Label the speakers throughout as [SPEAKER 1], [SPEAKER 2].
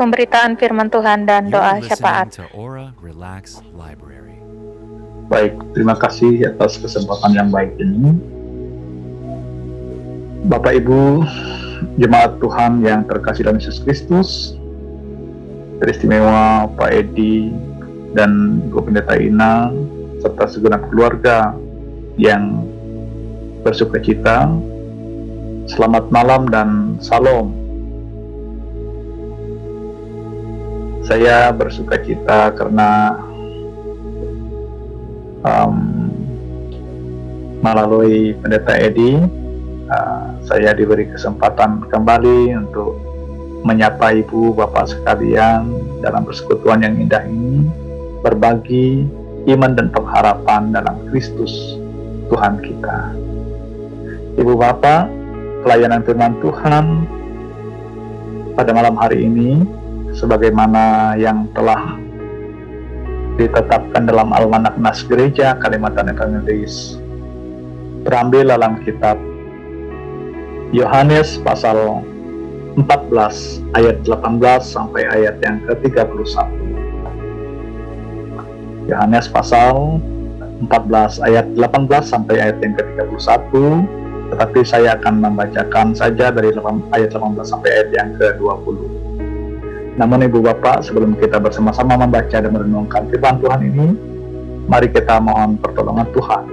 [SPEAKER 1] pemberitaan firman Tuhan dan doa syafaat.
[SPEAKER 2] Baik, terima kasih atas kesempatan yang baik ini. Bapak Ibu, jemaat Tuhan yang terkasih dalam Yesus Kristus, teristimewa Pak Edi dan Ibu Pendeta Ina, serta segenap keluarga yang bersukacita, selamat malam dan salam. Saya bersukacita karena melalui Pendeta Edi, saya diberi kesempatan kembali untuk menyapa Ibu Bapak sekalian dalam persekutuan yang indah ini, berbagi iman dan pengharapan dalam Kristus Tuhan kita. Ibu Bapak, pelayanan firman Tuhan pada malam hari ini, sebagaimana yang telah ditetapkan dalam Almanak Nas Gereja Kalimantan Evangelis, terambil dalam kitab Yohanes pasal 14 ayat 18 sampai ayat yang ke-31. Yohanes pasal 14 ayat 18 sampai ayat yang ke-31, tetapi saya akan membacakan saja dari ayat 18 sampai ayat yang ke-20. Namun Ibu Bapak, sebelum kita bersama-sama membaca dan merenungkan firman Tuhan ini, mari kita mohon pertolongan Tuhan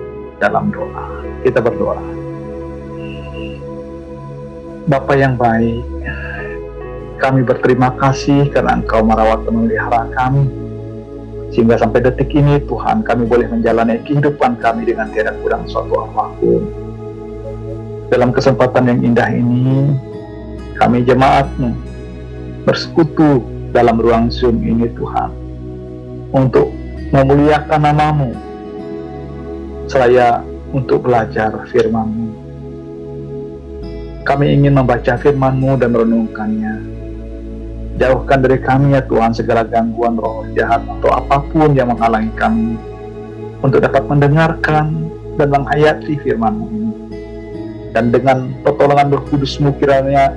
[SPEAKER 2] dalam doa. Kita berdoa. Bapa yang baik, kami berterima kasih karena Engkau merawat dan memelihara kami, sehingga sampai detik ini Tuhan, kami boleh menjalani kehidupan kami dengan tiada kurang suatu apapun. Dalam kesempatan yang indah ini, kami jemaat-Mu bersekutu dalam ruang Zoom ini Tuhan, untuk memuliakan nama-Mu, seraya untuk belajar firman-Mu. Kami ingin membaca firman-Mu dan merenungkannya. Jauhkan dari kami ya Tuhan segala gangguan roh jahat atau apapun yang menghalangi kami untuk dapat mendengarkan dan menghayati firman-Mu ini. Dan dengan pertolongan Roh Kudus-Mu kiranya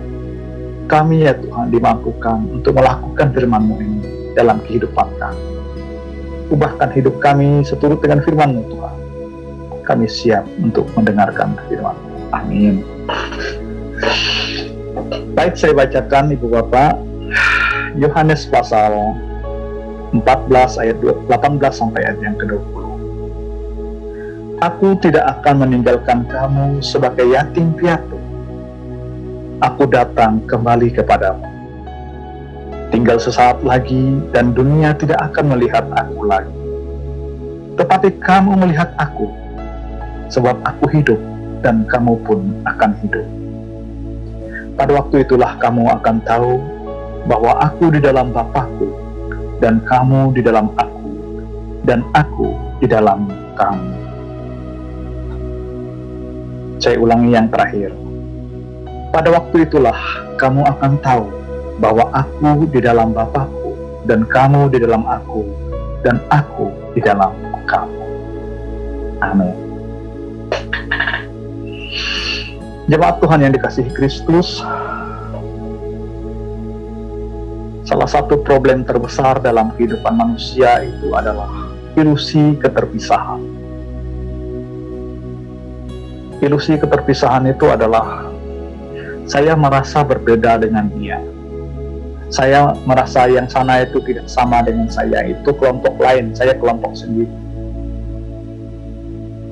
[SPEAKER 2] kami ya Tuhan dimampukan untuk melakukan firman-Mu ini dalam kehidupan kami. Ubahkan hidup kami seturut dengan firman-Mu Tuhan. Kami siap untuk mendengarkan firman-Mu. Amin. Baik, saya bacakan Ibu Bapak Yohanes pasal 14 ayat 18 sampai ayat yang ke-20. Aku tidak akan meninggalkan kamu sebagai yatim piatu. Aku datang kembali kepadamu. Tinggal sesaat lagi dan dunia tidak akan melihat aku lagi. Tetapi kamu melihat aku, sebab aku hidup dan kamu pun akan hidup. Pada waktu itulah kamu akan tahu bahwa aku di dalam Bapa-Ku dan kamu di dalam aku dan aku di dalam kamu. Saya ulangi yang terakhir. Pada waktu itulah kamu akan tahu bahwa aku di dalam Bapa-Ku dan kamu di dalam aku dan aku di dalam kamu. Amin. Jemaat Tuhan yang dikasihi Kristus, salah satu problem terbesar dalam kehidupan manusia itu adalah ilusi keterpisahan. Ilusi keterpisahan itu adalah saya merasa berbeda dengan dia. Saya merasa yang sana itu tidak sama dengan saya, itu kelompok lain, saya kelompok sendiri.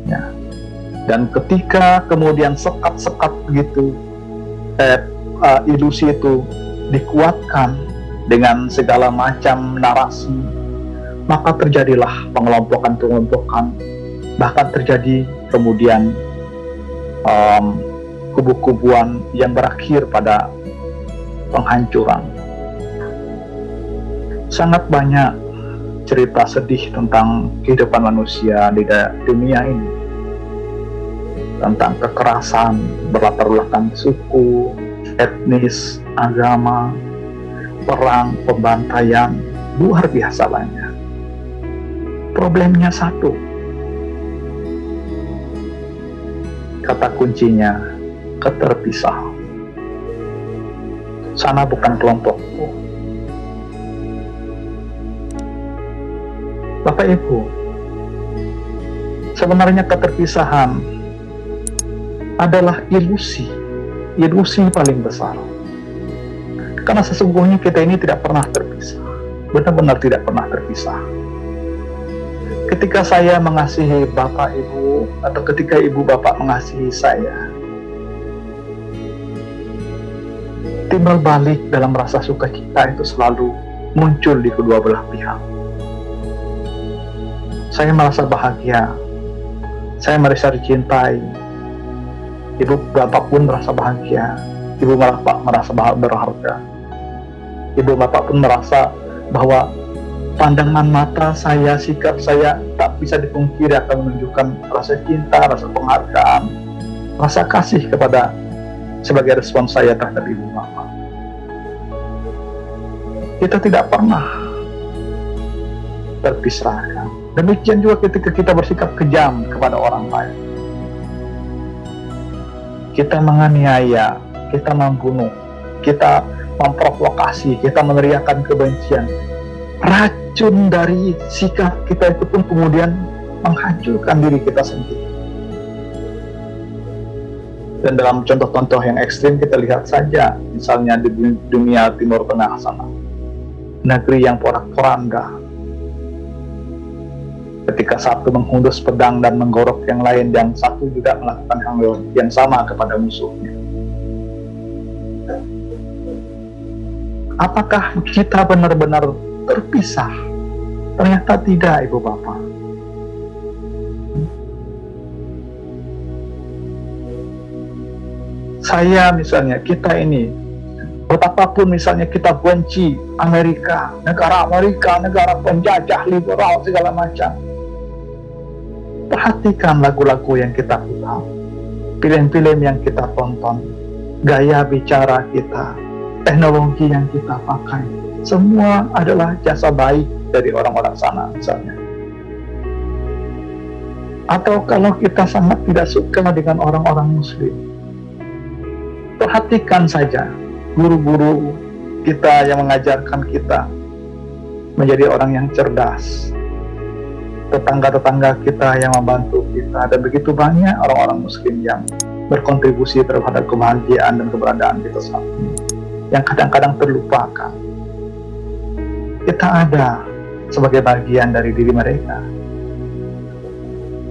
[SPEAKER 2] Ya. Dan ketika kemudian sekat-sekat begitu, ilusi itu dikuatkan dengan segala macam narasi, maka terjadilah pengelompokan-pengelompokan, bahkan terjadi kemudian kubu-kubuan yang berakhir pada penghancuran. Sangat banyak cerita sedih tentang kehidupan manusia di dunia ini, tentang kekerasan berlatar belakang suku, etnis, agama, perang, pembantaian, luar biasa lainnya. Problemnya satu, kata kuncinya keterpisahan. Sana bukan kelompokku, Bapak Ibu, sebenarnya keterpisahan adalah ilusi paling besar. Karena sesungguhnya kita ini tidak pernah terpisah, benar-benar tidak pernah terpisah. Ketika saya mengasihi Bapak Ibu, atau ketika Ibu Bapak mengasihi saya, timbal balik dalam rasa sukacita itu selalu muncul di kedua belah pihak. Saya merasa bahagia, saya merasa dicintai, Ibu Bapak pun merasa bahagia, Ibu Bapak merasa berharga, Ibu Bapak pun merasa bahwa pandangan mata saya, sikap saya tak bisa dipungkiri akan menunjukkan rasa cinta, rasa penghargaan, rasa kasih kepada sebagai respons saya terhadap Ibu Bapak. Kita tidak pernah terpisahkan. Demikian juga ketika kita bersikap kejam kepada orang lain. Kita menganiaya, kita membunuh, kita memprovokasi, kita meneriakkan kebencian. Racun dari sikap kita itu pun kemudian menghancurkan diri kita sendiri. Dan dalam contoh-contoh yang ekstrim kita lihat saja, misalnya di dunia Timur Tengah sana, negeri yang porak-poranda, ketika satu menghunus pedang dan menggorok yang lain, yang satu juga melakukan hal yang sama kepada musuhnya. Apakah kita benar-benar terpisah? Ternyata tidak, Ibu Bapak. Saya misalnya, kita ini, betapapun misalnya kita benci Amerika, negara penjajah, liberal, segala macam. Perhatikan lagu-lagu yang kita putar, film-film yang kita tonton, gaya bicara kita, teknologi yang kita pakai, semua adalah jasa baik dari orang-orang sana misalnya. Atau kalau kita sangat tidak suka dengan orang-orang Muslim, perhatikan saja guru-guru kita yang mengajarkan kita menjadi orang yang cerdas, tetangga-tetangga kita yang membantu kita, dan begitu banyak orang-orang Muslim yang berkontribusi terhadap kebahagiaan dan keberadaan kita saat ini, yang kadang-kadang terlupakan. Kita ada sebagai bagian dari diri mereka.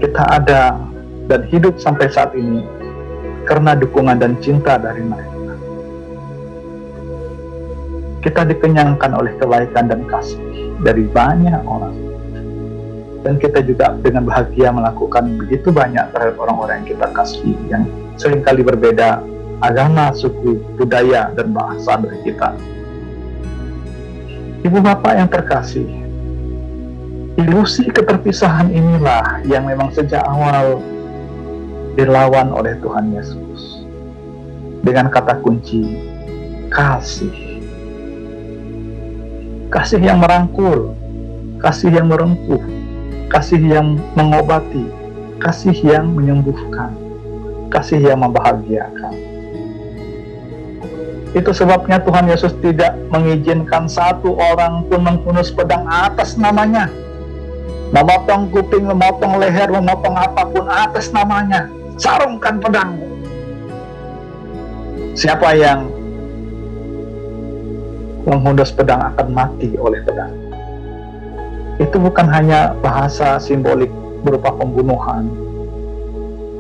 [SPEAKER 2] Kita ada dan hidup sampai saat ini karena dukungan dan cinta dari mereka. Kita dikenyangkan oleh kebaikan dan kasih dari banyak orang. Dan kita juga dengan bahagia melakukan begitu banyak terhadap orang-orang yang kita kasih, yang seringkali berbeda agama, suku, budaya, dan bahasa dari kita. Ibu Bapak yang terkasih, ilusi keterpisahan inilah yang memang sejak awal dilawan oleh Tuhan Yesus dengan kata kunci kasih. Kasih yang merangkul, kasih yang merengkuh, kasih yang mengobati, kasih yang menyembuhkan, kasih yang membahagiakan. Itu sebabnya Tuhan Yesus tidak mengizinkan satu orang pun menghunus pedang atas namanya, memotong kuping, memotong leher, memotong apapun atas namanya. Sarungkan pedangmu. Siapa yang menghunus pedang akan mati oleh pedang. Itu bukan hanya bahasa simbolik berupa pembunuhan,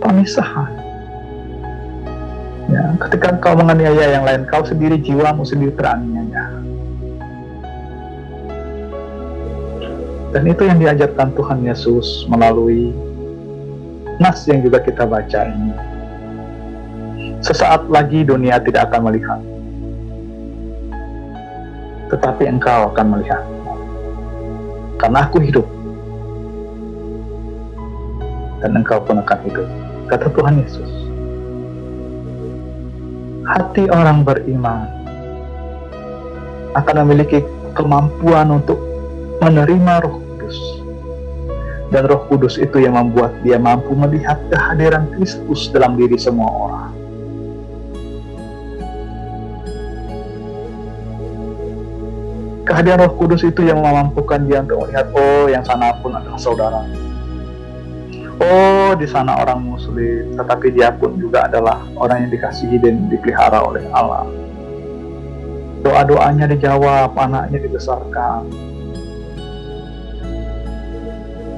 [SPEAKER 2] pemisahan. Ya, ketika kau menganiaya yang lain, kau sendiri, jiwamu sendiri teraniaya. Dan itu yang diajarkan Tuhan Yesus melalui nas yang juga kita baca ini. Sesaat lagi dunia tidak akan melihat, tetapi engkau akan melihat, karena aku hidup dan engkau pun akan hidup, kata Tuhan Yesus. Hati orang beriman akan memiliki kemampuan untuk menerima Roh Kudus, dan Roh Kudus itu yang membuat dia mampu melihat kehadiran Kristus dalam diri semua orang. Kehadiran Roh Kudus itu yang memampukan dia untuk melihat, oh yang sana pun adalah saudara. Oh di sana orang Muslim, tetapi dia pun juga adalah orang yang dikasihi dan dipelihara oleh Allah. Doa-doanya dijawab, anaknya dibesarkan.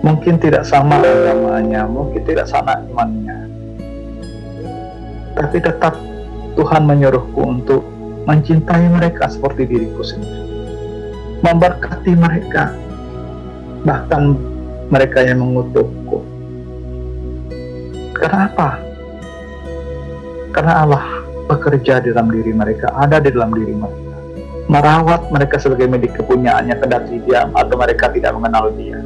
[SPEAKER 2] Mungkin tidak sama agamanya, mungkin tidak sama imannya, tapi tetap Tuhan menyuruhku untuk mencintai mereka seperti diriku sendiri, memberkati mereka, bahkan mereka yang mengutukku. Karena apa? Karena Allah bekerja di dalam diri mereka, ada di dalam diri mereka, merawat mereka sebagai milik kepunyaannya, kendati dia atau mereka tidak mengenal dia,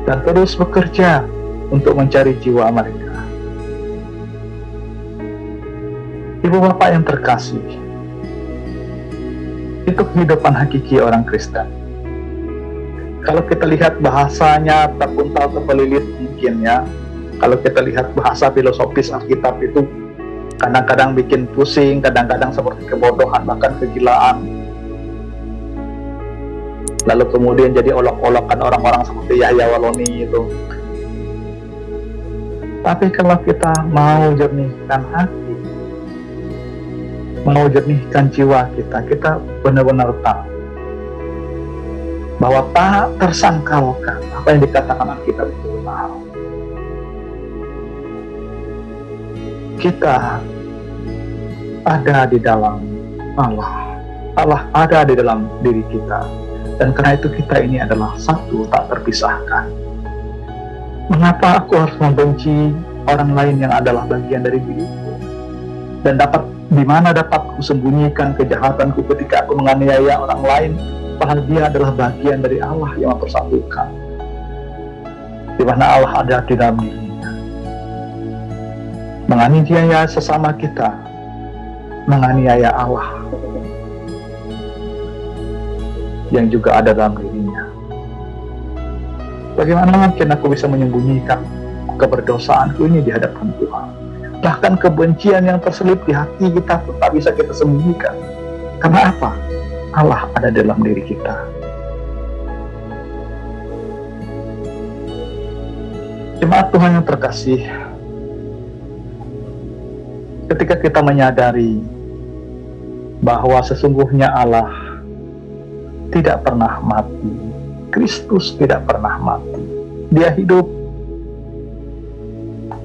[SPEAKER 2] dan terus bekerja untuk mencari jiwa mereka. Ibu bapak yang terkasih, itu kehidupan hakiki orang Kristen. Kalau kita lihat bahasanya terpuntal terpelilit mungkin ya, kalau kita lihat bahasa filosofis Alkitab itu kadang-kadang bikin pusing, kadang-kadang seperti kebodohan, bahkan kegilaan. Lalu kemudian jadi olok-olokan orang-orang seperti Yahya Waloni itu. Tapi kalau kita mau jernihkan hati, mau jernihkan jiwa kita, kita benar-benar tahu bahwa tak tersangkalkan apa yang dikatakan Alkitab itu benar. Kita ada di dalam Allah, Allah ada di dalam diri kita, dan karena itu kita ini adalah satu, tak terpisahkan. Mengapa aku harus membenci orang lain yang adalah bagian dari diriku? Dan di mana dapat kusembunyikan kejahatanku ketika aku menganiaya orang lain, padahal dia adalah bagian dari Allah yang mempersatukan, di mana Allah ada di dalam dirinya. Menganiaya sesama kita, menganiaya Allah yang juga ada dalam dirinya. Bagaimana mungkin aku bisa menyembunyikan keberdosaanku ini di hadapan Tuhan? Bahkan kebencian yang terselip di hati kita tak bisa kita sembunyikan. Karena apa? Allah ada dalam diri kita. Jemaat Tuhan yang terkasih, ketika kita menyadari bahwa sesungguhnya Allah tidak pernah mati, Kristus tidak pernah mati, Dia hidup,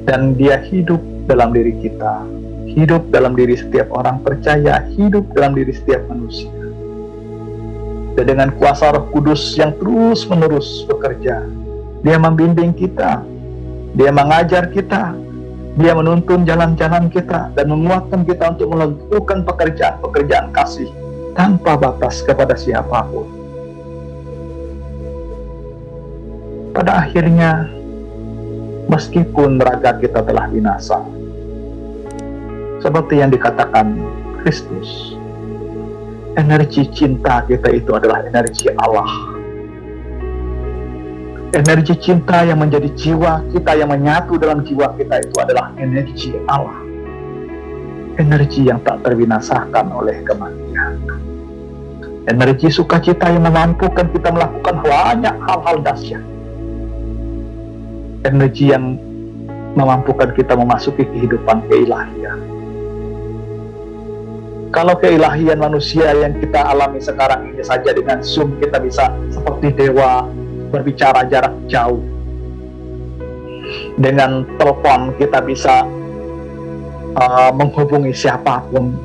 [SPEAKER 2] dan Dia hidup dalam diri kita, hidup dalam diri setiap orang percaya, hidup dalam diri setiap manusia. Dan dengan kuasa Roh Kudus yang terus-menerus bekerja, Dia membimbing kita, Dia mengajar kita, Dia menuntun jalan-jalan kita, dan menguatkan kita untuk melakukan pekerjaan-pekerjaan kasih tanpa batas kepada siapapun. Pada akhirnya, meskipun raga kita telah binasa, seperti yang dikatakan Kristus, energi cinta kita itu adalah energi Allah. Energi cinta yang menjadi jiwa kita, yang menyatu dalam jiwa kita itu adalah energi Allah. Energi yang tak terbinasakan oleh kematian. Energi sukacita yang memampukan kita melakukan banyak hal-hal dahsyat. Energi yang memampukan kita memasuki kehidupan keilahian. Kalau keilahian manusia yang kita alami sekarang ini saja dengan Zoom, kita bisa seperti dewa berbicara jarak jauh. Dengan telepon kita bisa menghubungi siapapun.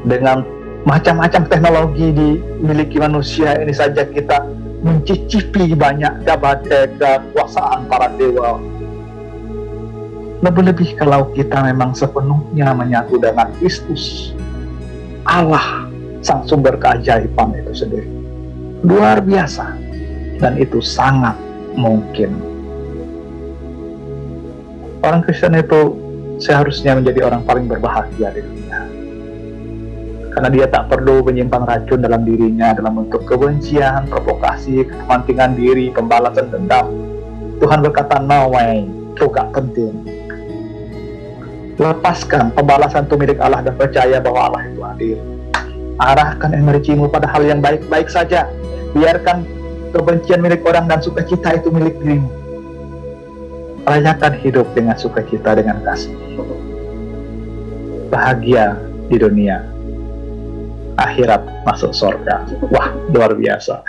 [SPEAKER 2] Dengan macam-macam teknologi dimiliki manusia ini saja kita mencicipi banyak kekuasaan para dewa. Lebih-lebih kalau kita memang sepenuhnya menyatu dengan Kristus, Allah, sang sumber keajaiban itu sendiri. Luar biasa, dan itu sangat mungkin. Orang Kristen itu seharusnya menjadi orang paling berbahagia di dunia, karena dia tak perlu menyimpan racun dalam dirinya dalam bentuk kebencian, provokasi, kepentingan diri, pembalasan dendam. Tuhan berkata, no way, itu gak penting. Lepaskan pembalasan itu milik Allah dan percaya bahwa Allah itu adil. Arahkan energimu pada hal yang baik-baik saja. Biarkan kebencian milik orang dan sukacita itu milik dirimu. Rayakan hidup dengan sukacita, dengan kasih. Bahagia di dunia, akhirat masuk surga. Wah, luar biasa.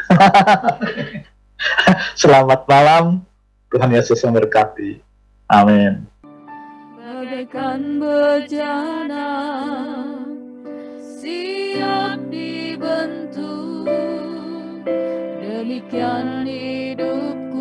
[SPEAKER 2] Selamat malam, Tuhan Yesus memberkati. Amin.
[SPEAKER 3] Bagaikan bejana siap dibentuk, demikian hidup